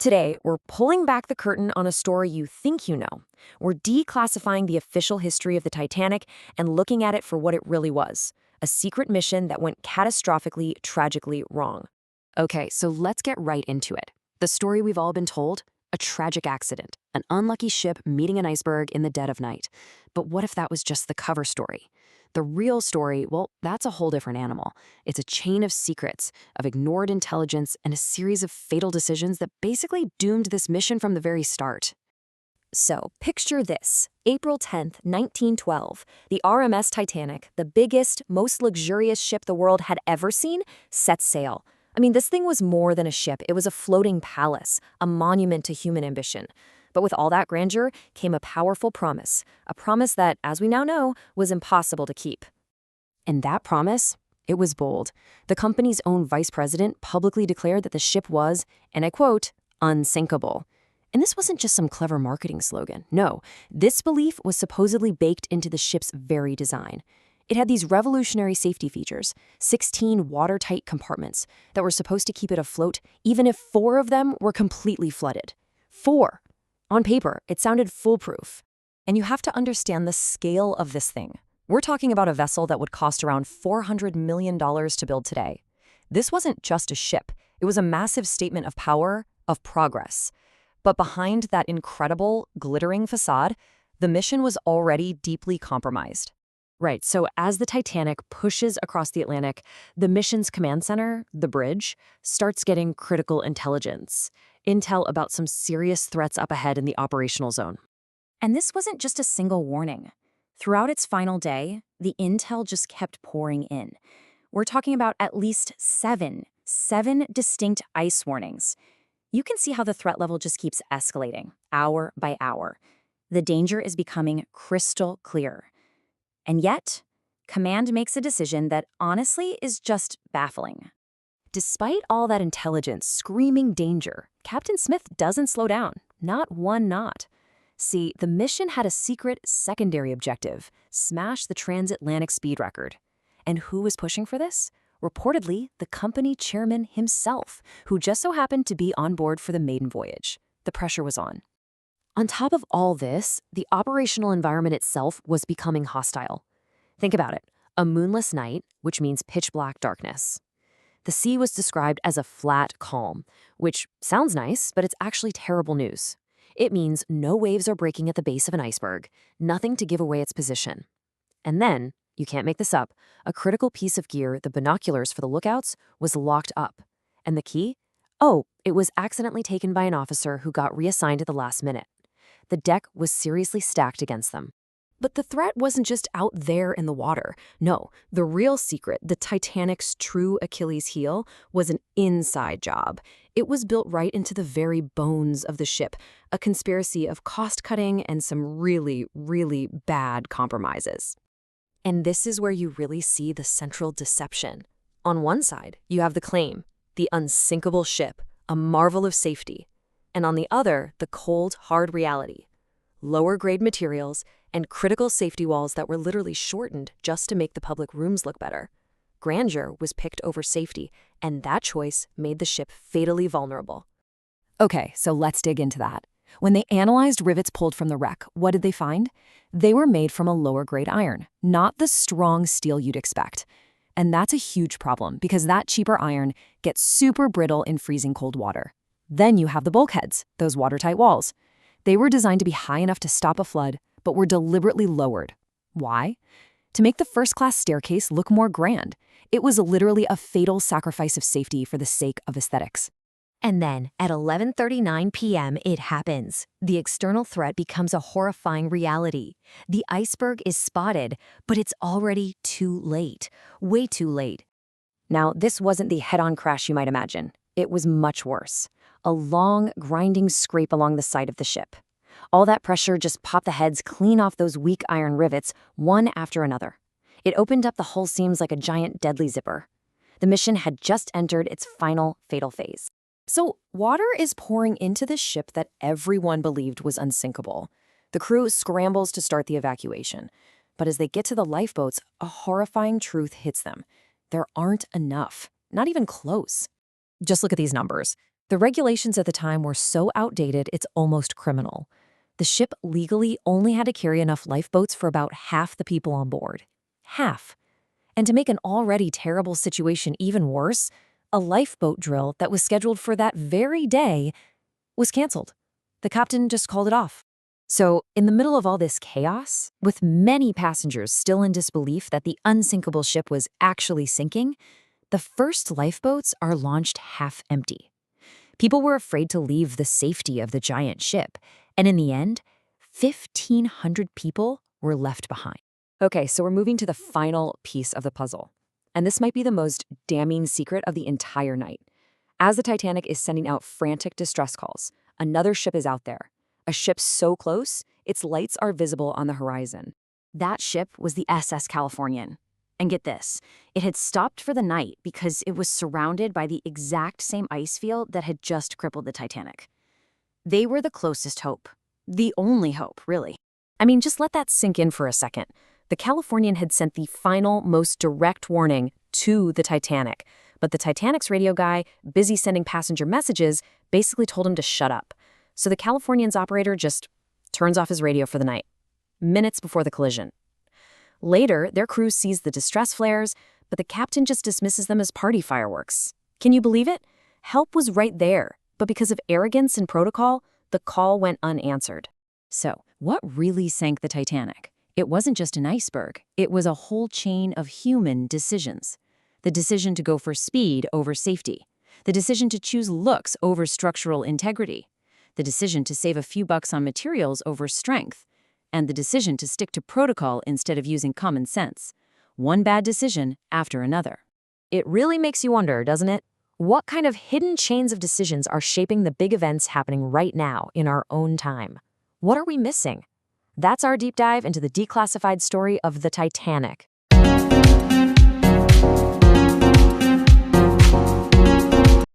Today, we're pulling back the curtain on a story you think you know. We're declassifying the official history of the Titanic and looking at it for what it really was, a secret mission that went catastrophically, tragically wrong. Okay, so let's get right into it. The story we've all been told? A tragic accident, an unlucky ship meeting an iceberg in the dead of night. But what if that was just the cover story? The real story, well, that's a whole different animal. It's a chain of secrets, of ignored intelligence, and a series of fatal decisions that basically doomed this mission from the very start. So, picture this. April 10th, 1912. The RMS Titanic, the biggest, most luxurious ship the world had ever seen, sets sail. I mean, this thing was more than a ship. It was a floating palace, a monument to human ambition. But with all that grandeur came a powerful promise, a promise that, as we now know, was impossible to keep. And that promise? It was bold. The company's own vice president publicly declared that the ship was, and I quote, unsinkable. And this wasn't just some clever marketing slogan. No, this belief was supposedly baked into the ship's very design. It had these revolutionary safety features, 16 watertight compartments that were supposed to keep it afloat even if 4 of them were completely flooded. 4! On paper, it sounded foolproof. And you have to understand the scale of this thing. We're talking about a vessel that would cost around $400 million to build today. This wasn't just a ship. It was a massive statement of power, of progress. But behind that incredible, glittering facade, the mission was already deeply compromised. Right, so as the Titanic pushes across the Atlantic, the mission's command center, the bridge, starts getting critical intelligence. Intel about some serious threats up ahead in the operational zone. And this wasn't just a single warning. Throughout its final day, the intel just kept pouring in. We're talking about at least seven distinct ice warnings. You can see how the threat level just keeps escalating, hour by hour. The danger is becoming crystal clear. And yet, Command makes a decision that honestly is just baffling. Despite all that intelligence screaming danger, Captain Smith doesn't slow down, not one knot. See, the mission had a secret secondary objective, smash the transatlantic speed record. And who was pushing for this? Reportedly, the company chairman himself, who just so happened to be on board for the maiden voyage. The pressure was on. On top of all this, the operational environment itself was becoming hostile. Think about it. A moonless night, which means pitch black darkness. The sea was described as a flat calm, which sounds nice, but it's actually terrible news. It means no waves are breaking at the base of an iceberg, nothing to give away its position. And then, you can't make this up, a critical piece of gear, the binoculars for the lookouts, was locked up. And the key? Oh, it was accidentally taken by an officer who got reassigned at the last minute. The deck was seriously stacked against them. But the threat wasn't just out there in the water. No, the real secret, the Titanic's true Achilles heel, was an inside job. It was built right into the very bones of the ship, a conspiracy of cost-cutting and some really, really bad compromises. And this is where you really see the central deception. On one side, you have the claim, the unsinkable ship, a marvel of safety. And on the other, the cold, hard reality. Lower-grade materials and critical safety walls that were literally shortened just to make the public rooms look better. Grandeur was picked over safety, and that choice made the ship fatally vulnerable. Okay, so let's dig into that. When they analyzed rivets pulled from the wreck, what did they find? They were made from a lower-grade iron, not the strong steel you'd expect. And that's a huge problem because that cheaper iron gets super brittle in freezing cold water. Then you have the bulkheads, those watertight walls. They were designed to be high enough to stop a flood, but were deliberately lowered. Why? To make the first-class staircase look more grand. It was literally a fatal sacrifice of safety for the sake of aesthetics. And then, at 11:39 p.m., it happens. The external threat becomes a horrifying reality. The iceberg is spotted, but it's already too late. Way too late. Now, this wasn't the head-on crash you might imagine. It was much worse. A long, grinding scrape along the side of the ship. All that pressure just popped the heads clean off those weak iron rivets, one after another. It opened up the hull seams like a giant deadly zipper. The mission had just entered its final fatal phase. So, water is pouring into this ship that everyone believed was unsinkable. The crew scrambles to start the evacuation. But as they get to the lifeboats, a horrifying truth hits them. There aren't enough. Not even close. Just look at these numbers. The regulations at the time were so outdated it's almost criminal. The ship legally only had to carry enough lifeboats for about half the people on board. Half. And to make an already terrible situation even worse, a lifeboat drill that was scheduled for that very day was canceled. The captain just called it off. So, in the middle of all this chaos, with many passengers still in disbelief that the unsinkable ship was actually sinking, the first lifeboats are launched half empty. People were afraid to leave the safety of the giant ship, and in the end, 1,500 people were left behind. Okay, so we're moving to the final piece of the puzzle. And this might be the most damning secret of the entire night. As the Titanic is sending out frantic distress calls, another ship is out there. A ship so close, its lights are visible on the horizon. That ship was the SS Californian. And get this, it had stopped for the night because it was surrounded by the exact same ice field that had just crippled the Titanic. They were the closest hope. The only hope, really. I mean, just let that sink in for a second. The Californian had sent the final, most direct warning to the Titanic, but the Titanic's radio guy, busy sending passenger messages, basically told him to shut up. So the Californian's operator just turns off his radio for the night, minutes before the collision. Later, their crew sees the distress flares, but the captain just dismisses them as party fireworks. Can you believe it? Help was right there, but because of arrogance and protocol, the call went unanswered. So, what really sank the Titanic? It wasn't just an iceberg. It was a whole chain of human decisions. The decision to go for speed over safety. The decision to choose looks over structural integrity. The decision to save a few bucks on materials over strength. And the decision to stick to protocol instead of using common sense. One bad decision after another. It really makes you wonder, doesn't it? What kind of hidden chains of decisions are shaping the big events happening right now in our own time? What are we missing? That's our deep dive into the declassified story of the Titanic.